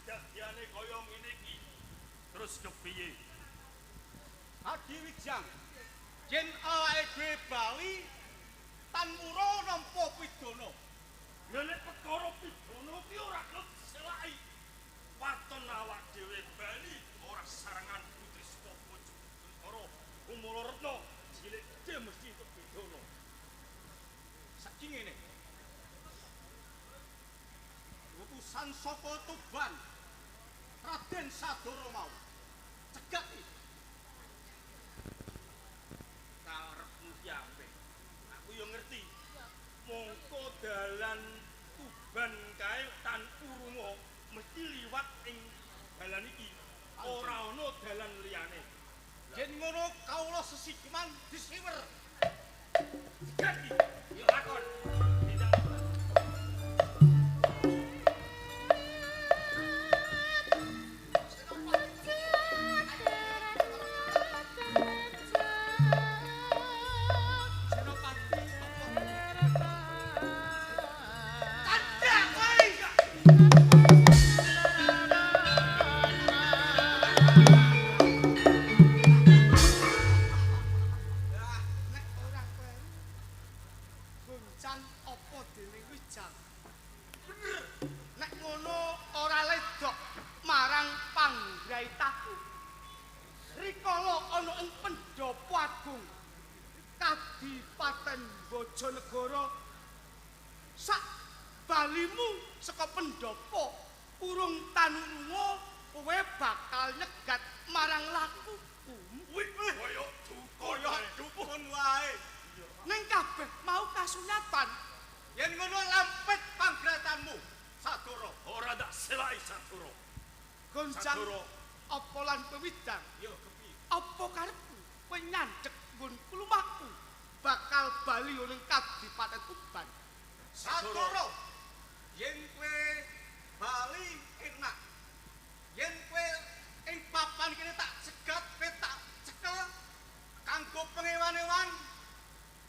kedadiane kaya ngene iki. Terus kepiye? Adi Wijang. Yen awake dhewe bali tan mura nampa pidana. Ya nek perkara pidana ki ora gelem selaki. Waton awak dhewe bali ora sarangan Putri Stopo Jogoro Umula Retna cilik dhe mesti entuk pidana. Saiki ngene. Utusan saka Tuban Raden Sadara mau cegat iki. Karepmu ki apik. Aku yo ngerti. Mongko dalan Tuban kae tan urunga mesti liwat ing dalan iki. Ora ana dalan liyane. Yen ngono kawula sesikiman disiwer. Cegat iki. Yo lakon. Bojonegoro sak balimu saka pendopo urung tanunga kowe bakal nyegat marang lakuku. Kaya dukun wae. Ning kabeh mau kasunyatan. Yen ngono lampet panggratanmu, Sadara. Ora dak selai Sadara. Gonjang apa lan pewidang? Yo kepiye? Apa karepmu kowe nyandhek nggon lumahku? Bakal bali ning Kadipaten Tuban. Sadara, yen kowe bali enak. Yen kowe ing papan kene tak cegat, kowe tak cekel kanggo pengewan-ewan.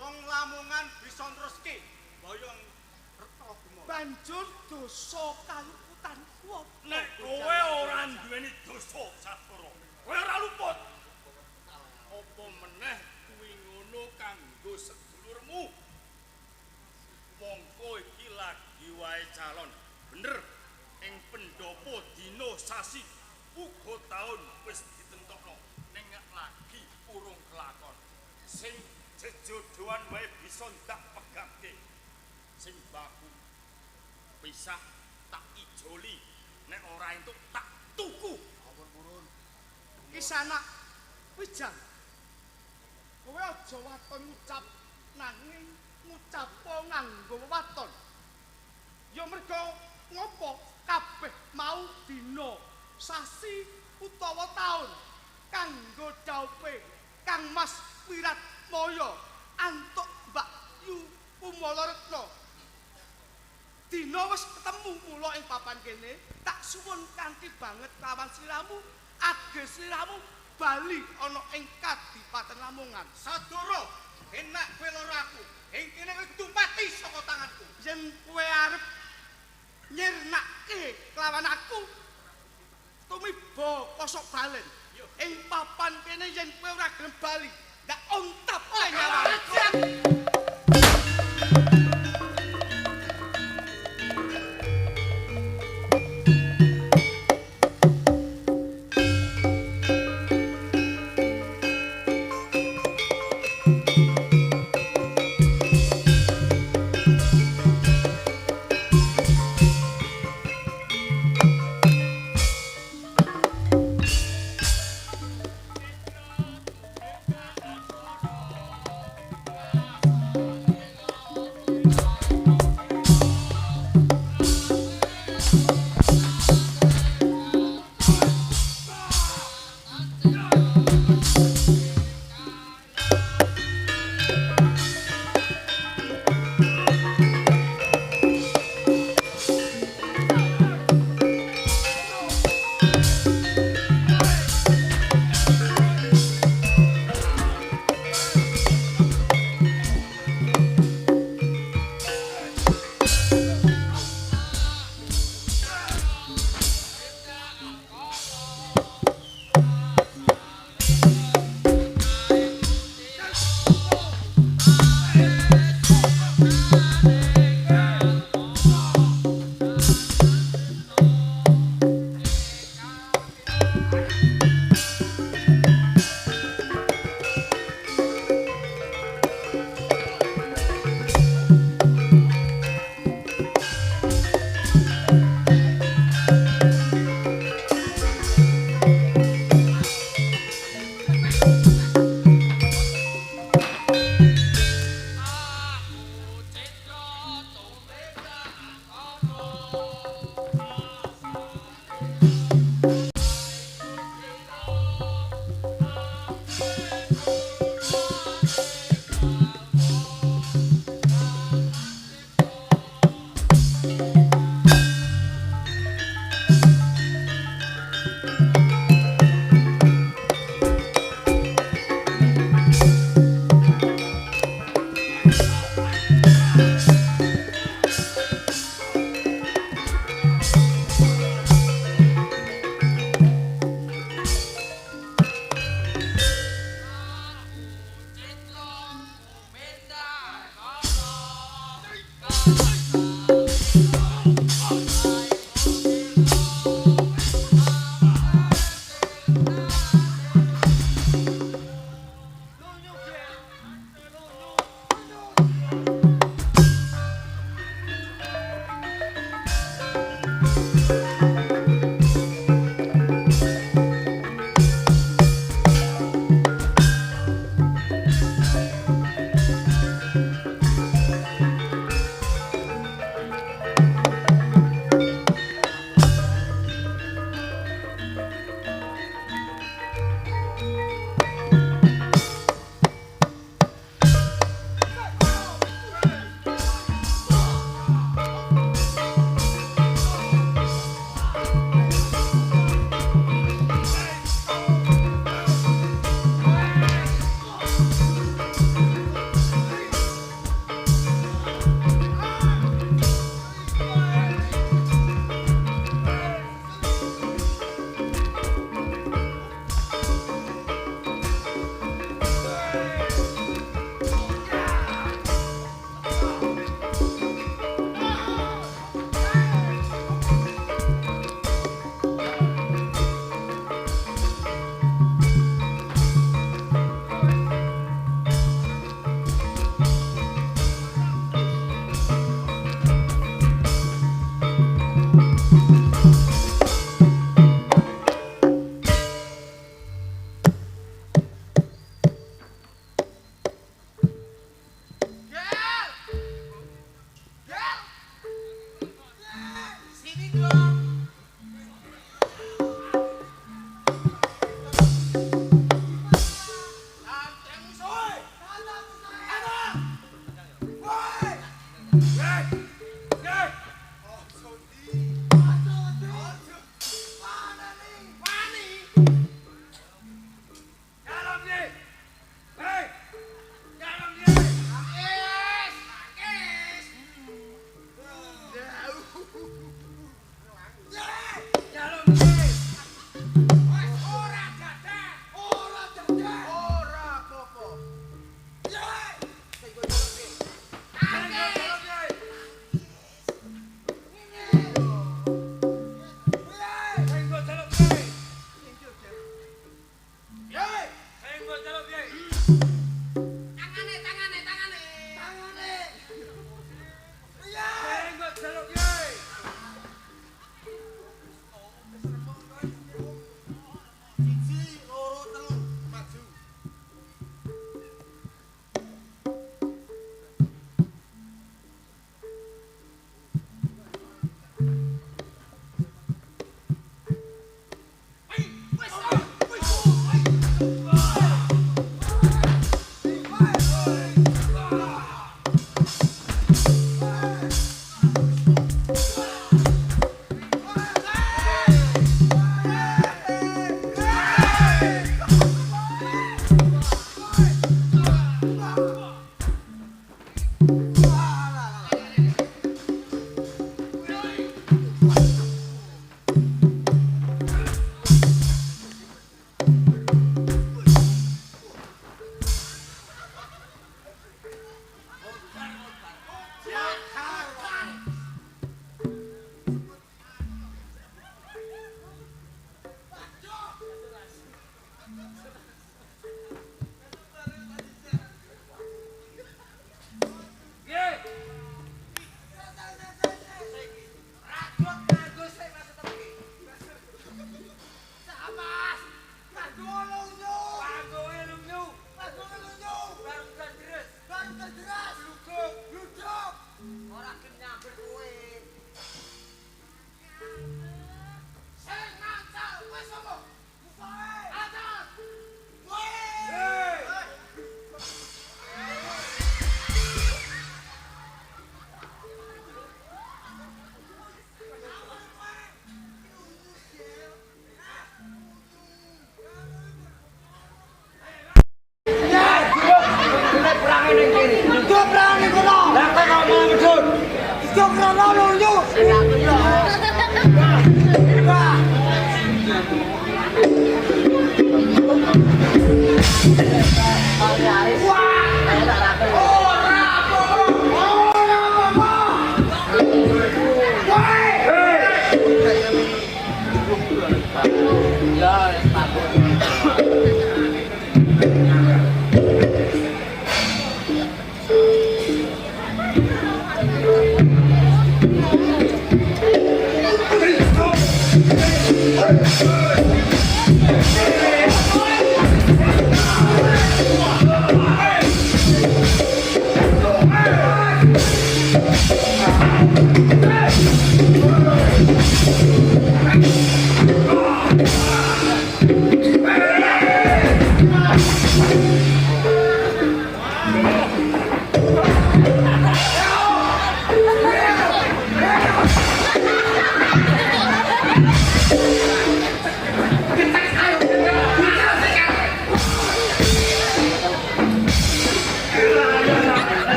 Wong Lamongan bisa neruske boyong Retna Gumo. Banjur dosa kaluputanku. Nek kowe ora duweni dosa Sadara, kowe ora luput. Apa meneh kuwi ngono kanggo sedulurmu? Mongko iki lagi wae calon. Bener ing pendopo dina sasi uga taun wis ditentokno. Ning lagi urung kelakon. Sing jejodohan wae bisa ndak pegake. Sing baku pisah tak ijoli. Nek ora entuk tak tuku. Ampun purun. Kisanak Wijang. Kowe aja waton ngucap nanging ngucap nganggo waton. Ya mergo ngopo kabeh mau dina sasi utawa taun kanggo daupe Kang Mas Wiratmaya antuk Mbak Yu Umala Retna. Dina wis ketemu mula ing papan kene, tak suwun kanthi banget lawan sliramu, age sliramu bali ana ing Kadipaten Lamongan. Sadara, enak kowe lara aku. Ing kene wis dumati saka tanganku. Yen kowe arep nyirnake kelawan aku, tumiba kosok balen. Ing papan kene yen kowe ora gelem bali, ndak ontap nyawamu.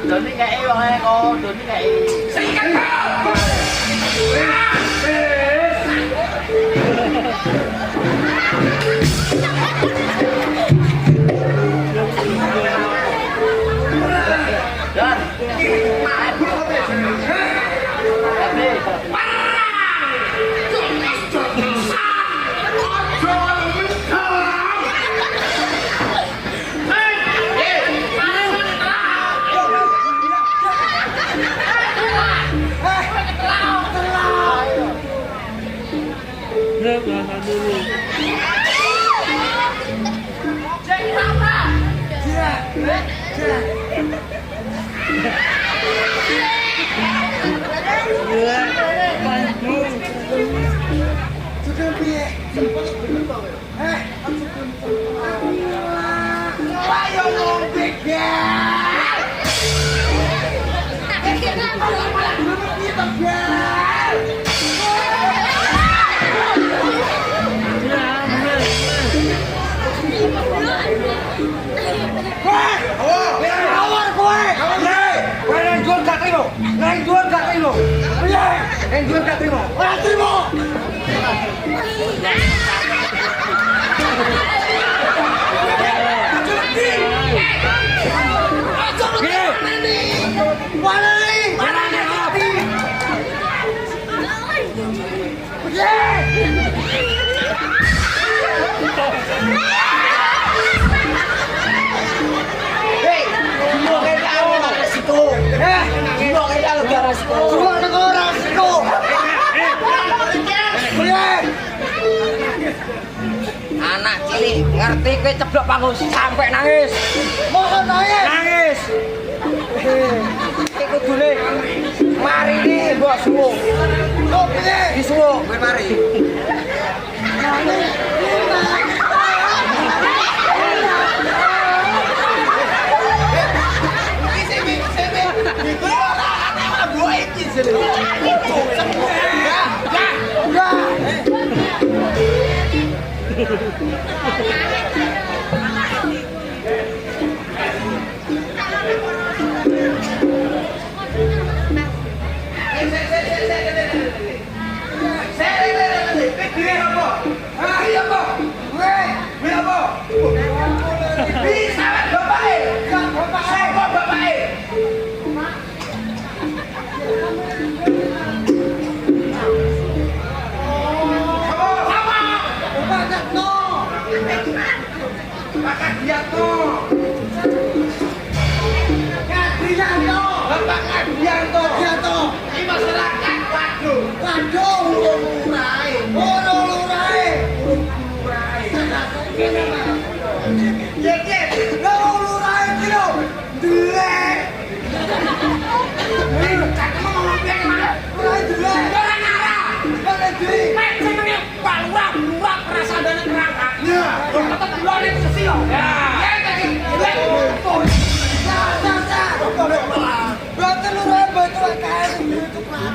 Doni kayak wong eko, doni kayak. Dan. Anak cilik ngerti kowe ceblok panggung sampai nangis. Mohon nangis. Nangis. Iki kudune marini mbok suwuk. Kok piye? Disuwuk kowe mari. Bapak, Waduh, urung lurahe. Urung lurahe. Kene mah. Ye, lho lurahe iki lho. Delek. Cak ngomong piye mana? Lurahe delek. Ora ngarah. Kene di. Mek jenenge balwak, luwak rasane kerangka. Ya, tetep lore sesi yo. Ya. Betul lurahe betul kae itu Pak.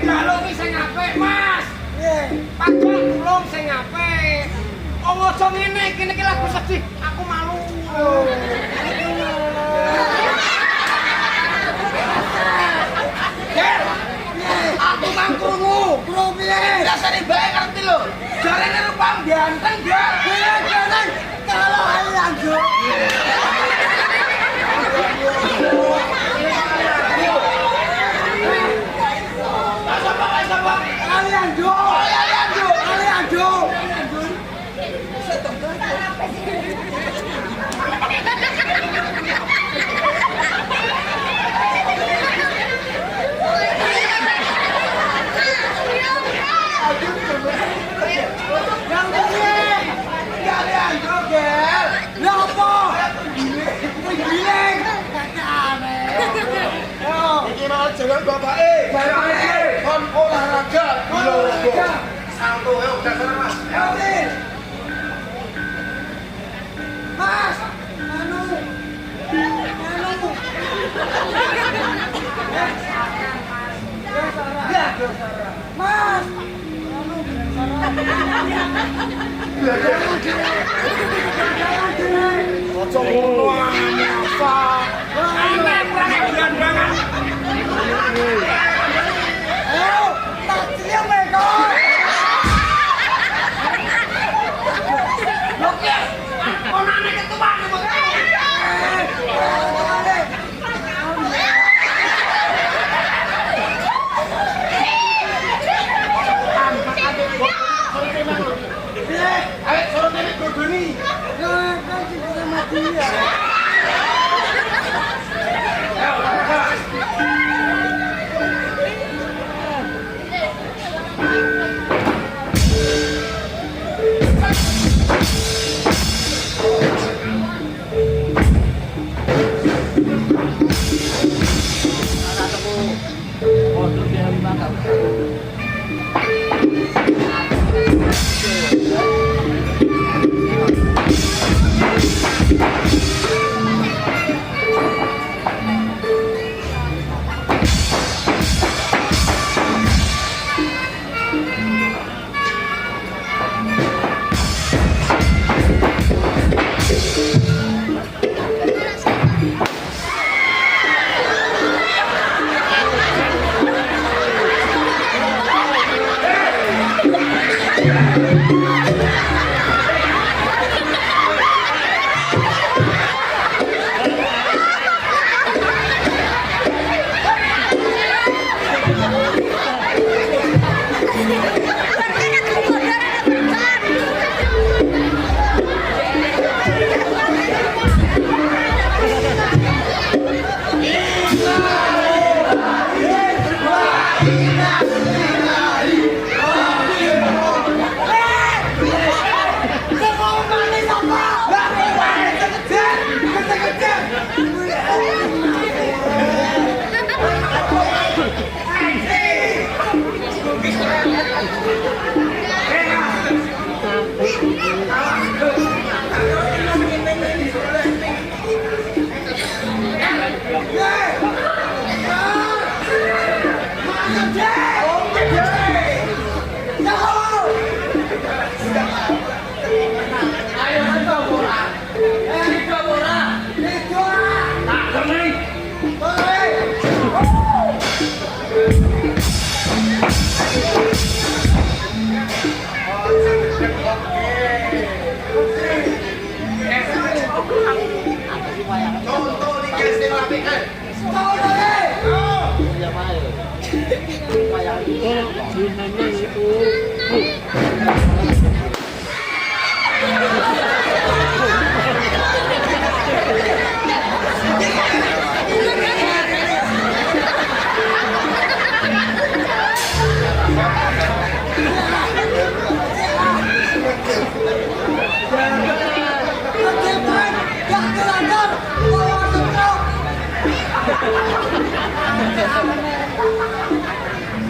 Jaluk sing apik, Mas. Pacul tulung sing apik. Oh, aja ngene, kene iki lagu sedih. Aku malu. Aku mang krungu. Krungu piye? Rasane bae ngerti lho. Jarene rupang ganteng, Gal. Ganteng. Kalau ae anjo. Jangan bapake. Kon olahraga. Olahraga. Salto ayo dasar Mas. Ayo, Mas. Anu. Mas. Ojo ngono apa? Ayo, tak cium mereka. Oke, konane ketua nih, Bang. Ayo suruh nenek berduni. Kan juga mati ya.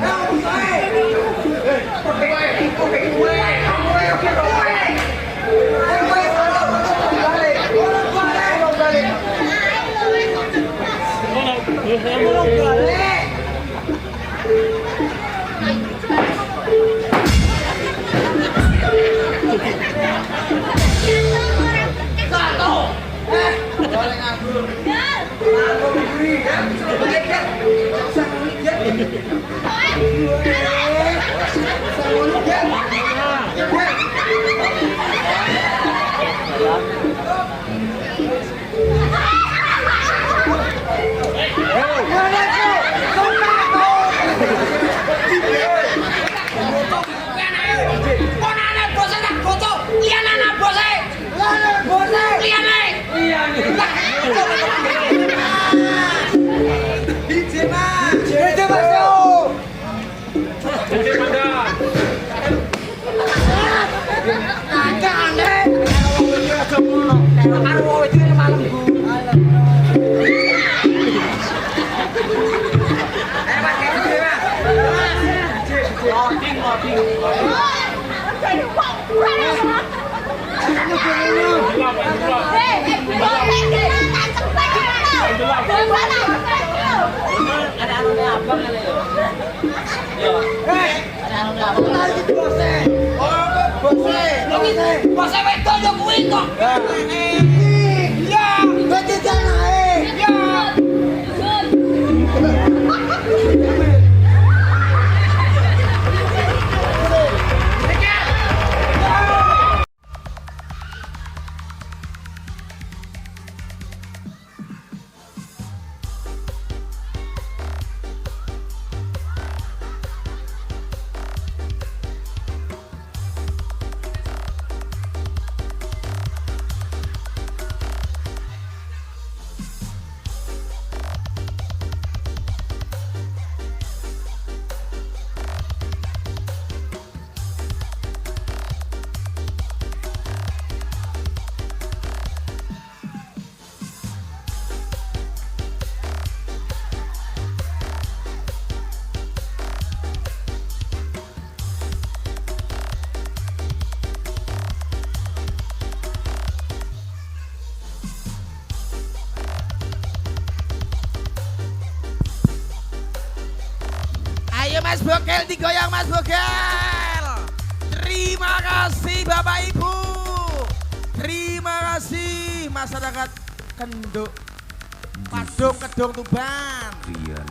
Help me! Bose wedok yo kuwi kok. Iya, dadi janae. Iya. Mas Bokel digoyang Mas Bokel. Terima kasih Bapak Ibu. Terima kasih masyarakat Kenduk Padung Kedung Tuban. Rian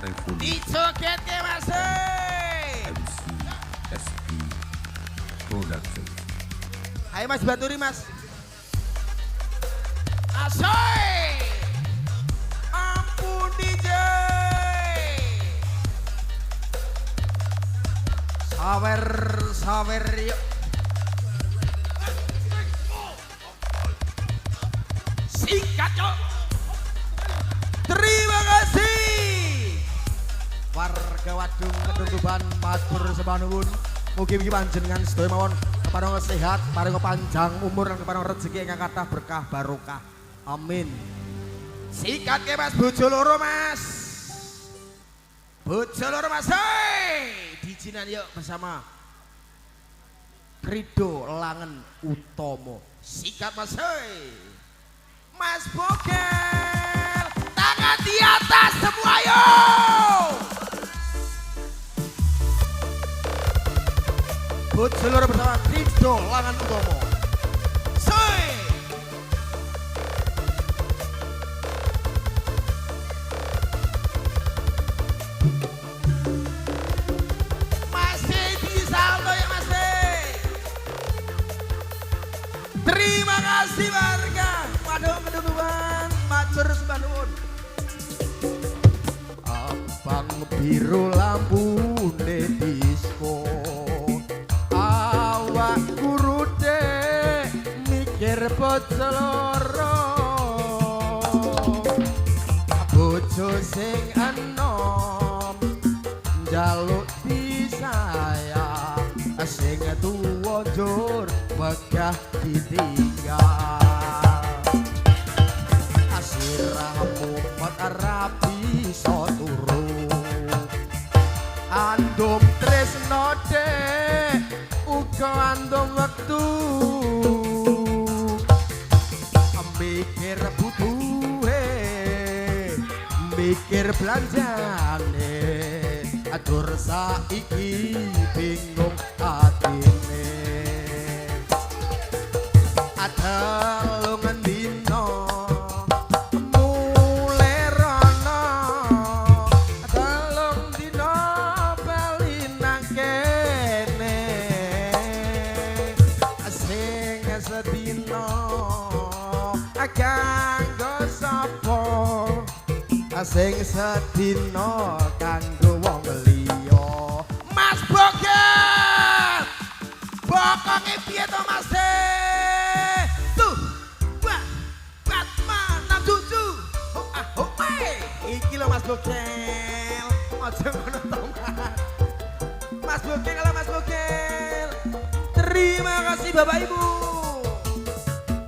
Revolusi Dijoget ke Mas. MC SP Production. Ayo Mas Baturi Mas. Asoy. Ampun DJ. Sawer yuk. Sikat yuk. Terima kasih. Warga Wadung Kedung Tuban matur sembah nuwun. Mugi-mugi panjenengan sedaya mawon kepareng sehat, paring panjang umur lan kepareng rezeki ingkang kathah berkah barokah. Amin. Sikat ke Mas bojo loro Mas. Bojo loro Mas. Dijinan yuk bersama Krido Langen Utomo. Sikat Mas. Mas Bokel, tangan di atas semua yuk. Bojo loro bersama Krido Langen Utomo. Terima kasih warga Padung Kedung Tuban, matur sembah nuwun. Abang biru lampune disko, awak kurute mikir bojo loro, bojo sing enom njaluk disayang, sing tuwa njur megah ditinggal. Asiramu mat rapi so turu, andum tresno dek uga andum wektu, mikir butuhe mikir belanjane, adur saiki bingung atine. Adalungan dino mulai rono, sing sedina kanggo wong liya. Mas Boget bokonge piye to Mas tuh wah Batman nang cucu iki lho Mas Boget aja ngono to Mas Boget kalau Mas Boget terima kasih Bapak Ibu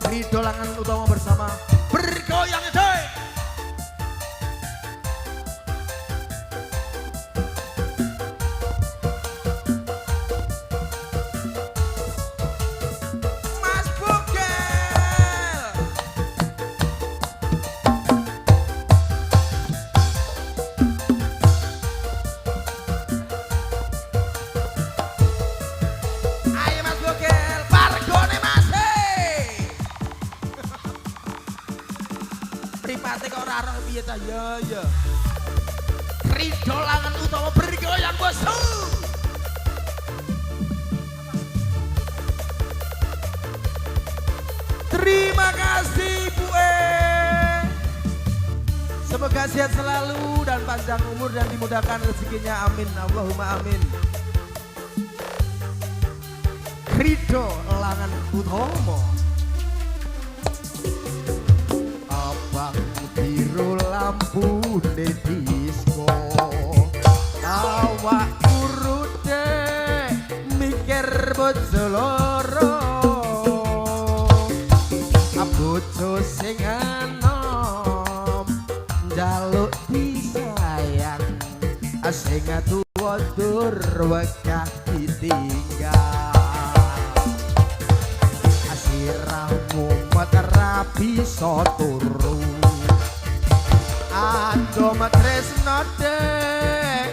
Ridho Langan Utama bersama bergoyang coy. Mas Bogel ayo Mas Bogel pargone Mas pripate kok ora roh piye ta ya Ridho Langan Utama bergoyang bosku. Terima kasih Bu semoga sehat selalu dan panjang umur dan dimudahkan rezekinya amin Allahumma amin. Ridho Langan Utama abang biru lampu di disco awak kurude mikir bojo loro bojo sing enom njaluk disayang sing tuwa dur wegah ditinggal asiramu rapi so turu andom tresno de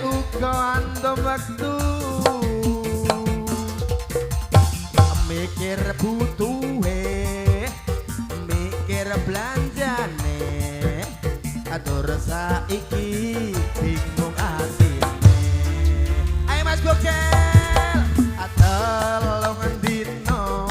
uga andom wektu mikir butuhe mikir belanjane atur saiki bingung atine ayo Mas Bogel atelong dino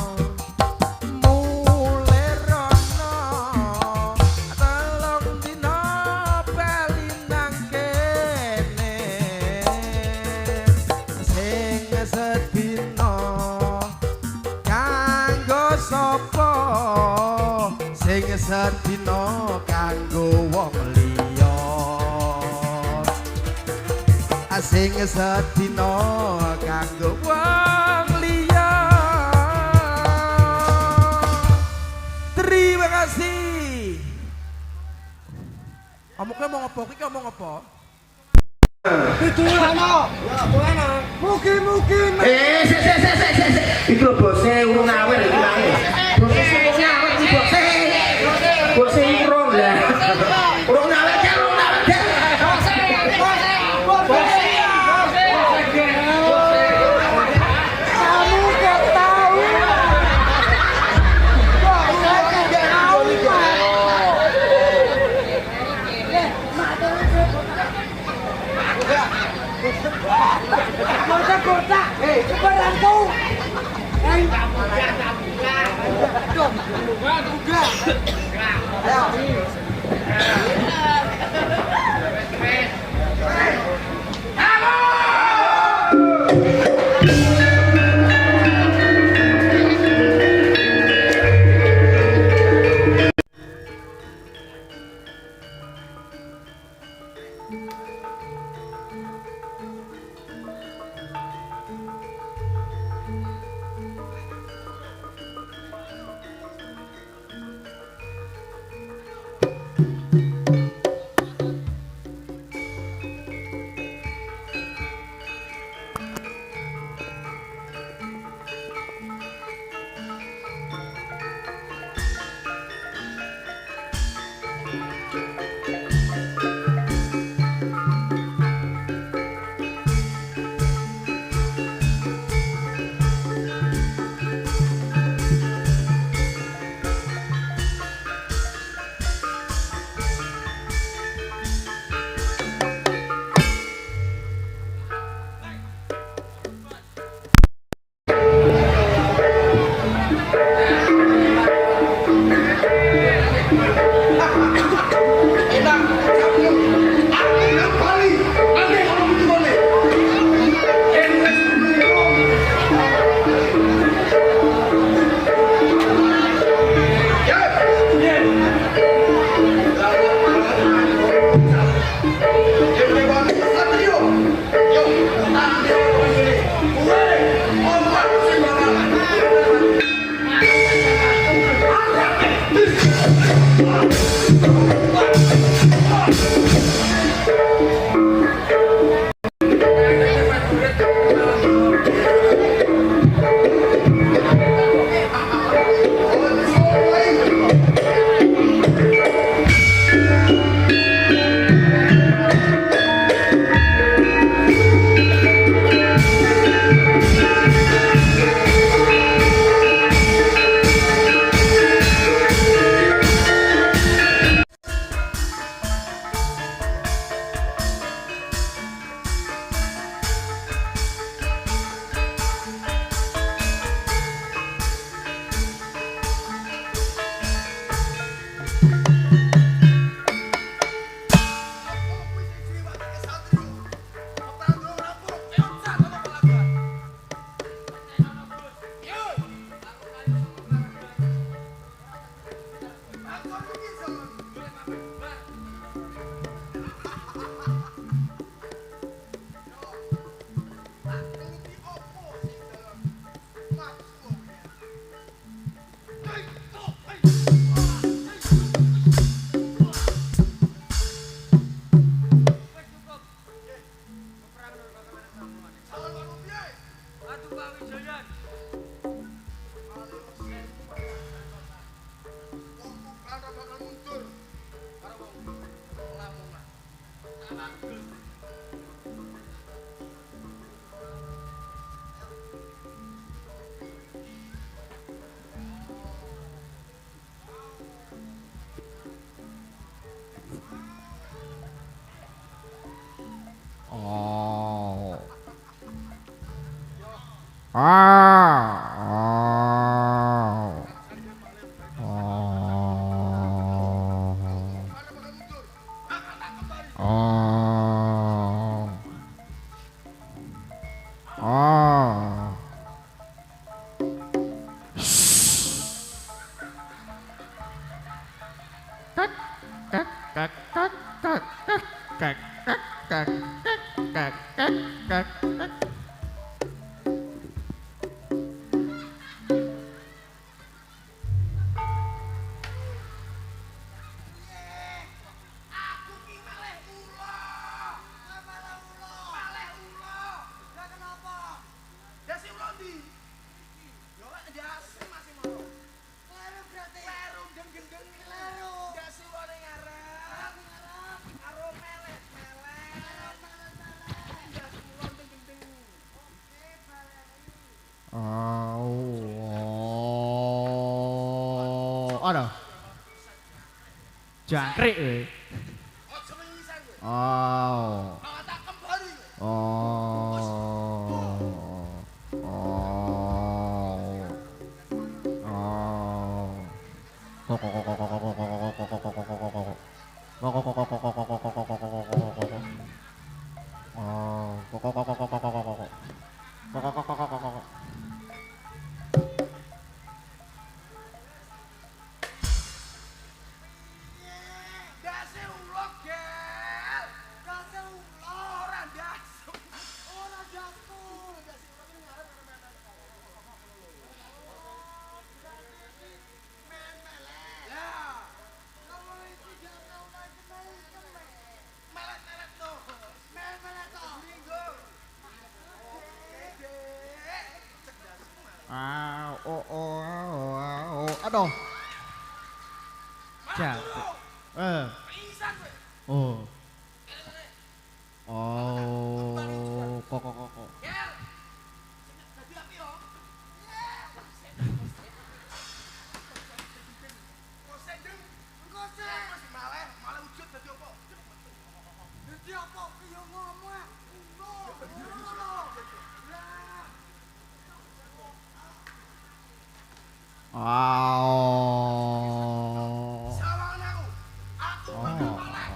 sedina kanggo wong liya sing sedina kanggo wong liya. Terima kasih. Omongke mau ngopo iki omong apa? Itu ana. Ya, mugi-mugi. Iki lho bose urung awet iki mangi. Bose sing awet iki bose. Bose urung lah. Urung awet kan urung awet. Bose. Kamu gak tahu. Masa kotak, barangku. Ada. Jangkrik kowe. Aja menyisan kowe. Oh. Malah tak kembali kowe. Dase ulo gel. Dase ulo ora dasu. Ora dasu. Dase ulo ki ngarep melet. Lah. Kalau itu jangan lagi melet no. Melet to. Minggu. Aduh. Jangkrik. Pisan kowe. Oh. Kok. Gel. Dadi api yo. Kosendeng. Koseng. Masih malah wujud dadi apa? Dadi apa? Yo ngomong. Ngono. Sawangan aku. Aku malah.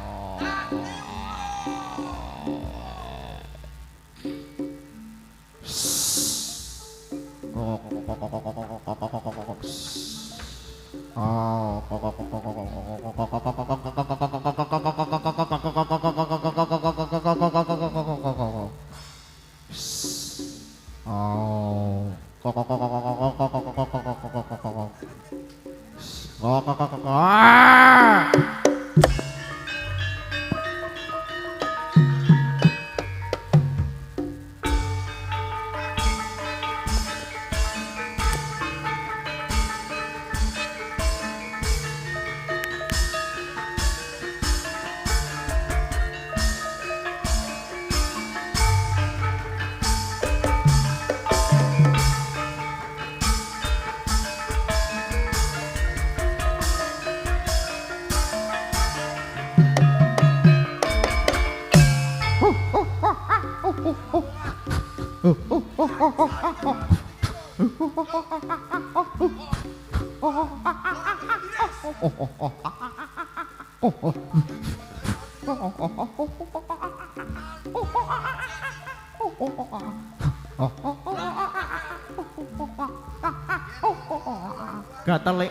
Gatel.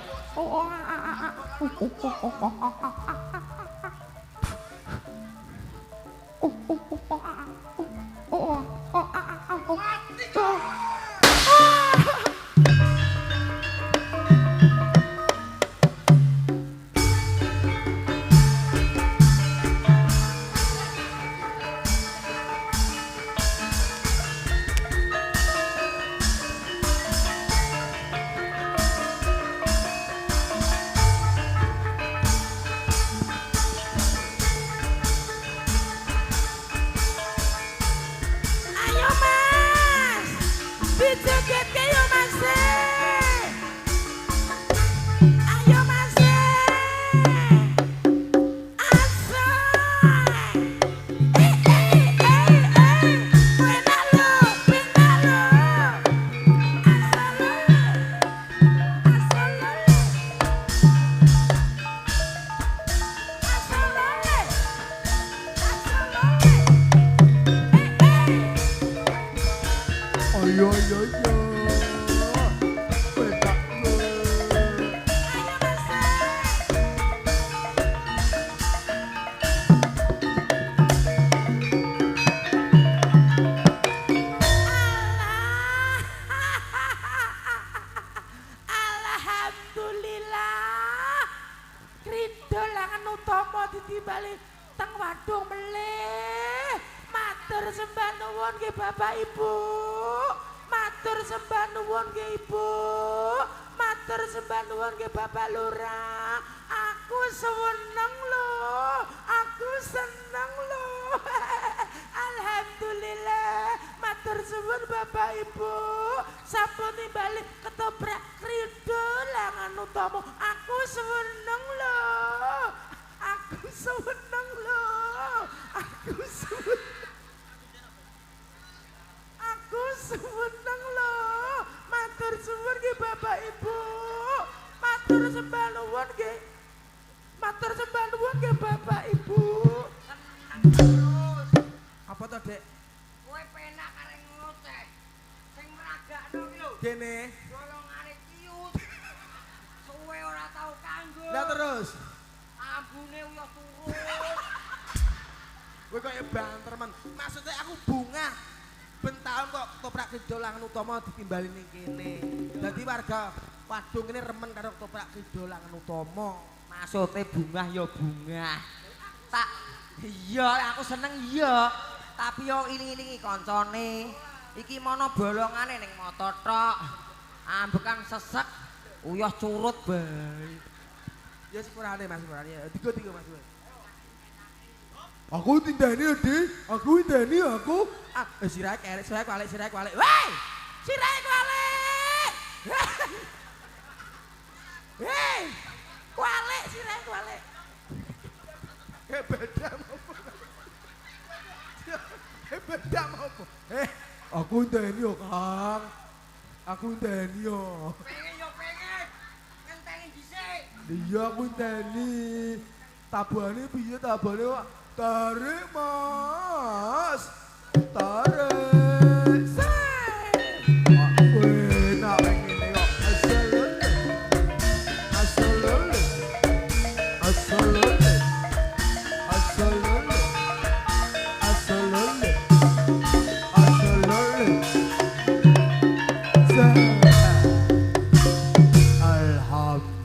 sembah nuwun nggih Bapak Ibu. Matur sembah nuwun nggih Ibu. Matur sembah nuwun nggih Bapak Lurah. Aku seneng lho. Aku seneng lho. Alhamdulillah. Matur suwun Bapak Ibu. Sampun nimbali ketoprak Kridolangan Utama. Aku seneng lho. Aku seneng lho. Aku seneng. Aku seneng lho. Matur suwun nggih Bapak Ibu. Matur sembah nuwun nggih. Matur sembah nuwun nggih Bapak Ibu. Apa to, Dek? Kowe penak areng ngoceh. Sing meragakno ki lho. Kene. Golongane ciut. Suwe ora tau kanggo. Lah terus. Ambune uyah turun. Kowe kaya banter men. Maksudnya aku bunga. Ben taun kok ketoprak Kridolangan Utama ditimbali ning kene. Dadi warga Wadung kene remen karo ketoprak Kridolangan Utama. Maksude bungah ya bungah. Tak iya aku seneng iya. Tapi yo iling-ilingi kancane. Iki mono bolongane ning mata tok. Ambekan sesek uyah curut bae. Ya sepurane Mas, sepurane. Tiga Mas. Aku tindani Dik. Aku tindani aku. Sirahe kerek, sirahe kwalik. Woi! Sirahe kwalik. Hei! Kwalik sirahe kwalik. Beda apa? Beda apa? Aku tindani yo, Kang. Aku tindani yo. Pengen. Ngenteni dhisik. Iya aku tindani. Tabane piye tabane kok? Tarik Mas. Tarik. Aku enak ngene kok. Asalole.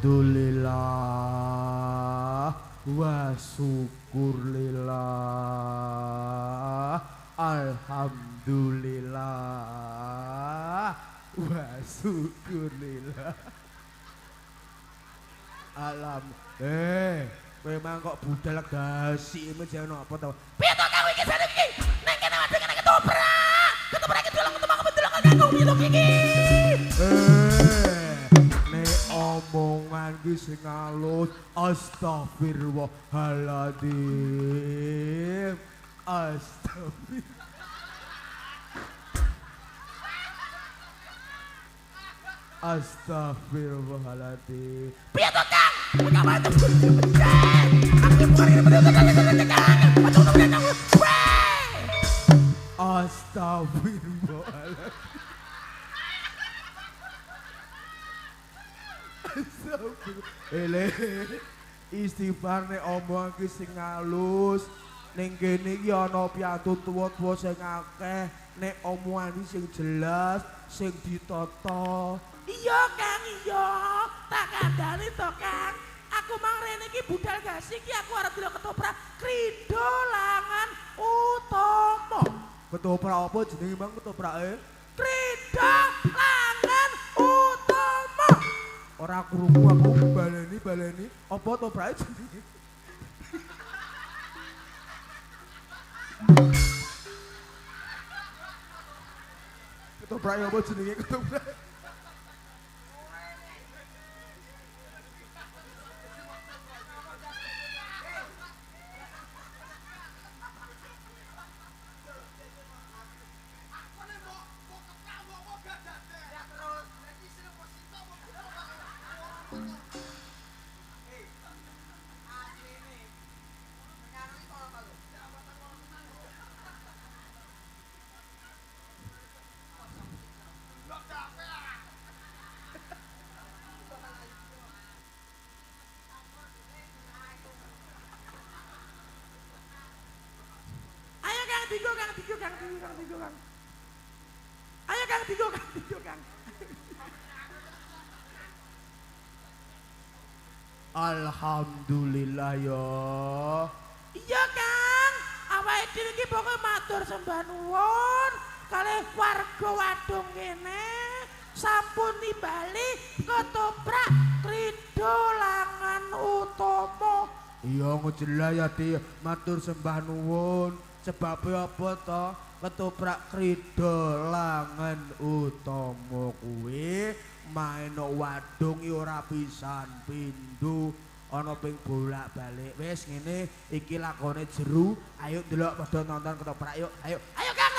Alhamdulillah wa syukurlillah. Alhamdulillah wa syukurlillah. Memang kok budal gasi jangan apa tau. Piye to kau iki sadek iki? Ning kene ade kene ketoprak. Ketoprak iki dolang ketemu bedolang kanggo piye to iki? Nek omongan ki sing alus astagfirullahaladzim. Astagfirullahaladzim. Piye to Kang? Kamu itu bencen. Aku mari bedolang Kang. Macam to Kang. Astagfirullahaladzim. Istighfar nek omongan ki sing halus. Ning kene iki ana piantun tuwa-tuwa sing akeh. Nek omongan ki sing jelas, sing ditata. Iya Kang, iya. Tak kandhani to Kang. Aku mang rene iki budal gasi iki aku arep delok ketoprak Kridolangan Utama. Ketoprak apa jenenge Bang ketoprake? Kridolangan Utama. Ora krungu aku baleni. Apa toprake jenenge? Ketoprak apa jenenge ketoprak? Kang. Ayo Kang, tigo Kang. Alhamdulillah ya. Iya Kang, awake dhewe iki pokoke matur sembah nuwun kalih warga Wadung kene sampun nimbali ketoprak Kridolangan Utama. Iya ngejelas ya Di, matur sembah nuwun. Sebabnya apa to? Ketoprak Kridolangan Utama kuwi main wadung ora pisan pindho ana ping bolak-balik. Wis ngene iki lakone jeru. Ayo delok padha nonton ketoprak yuk. Ayo. Ayo Kang.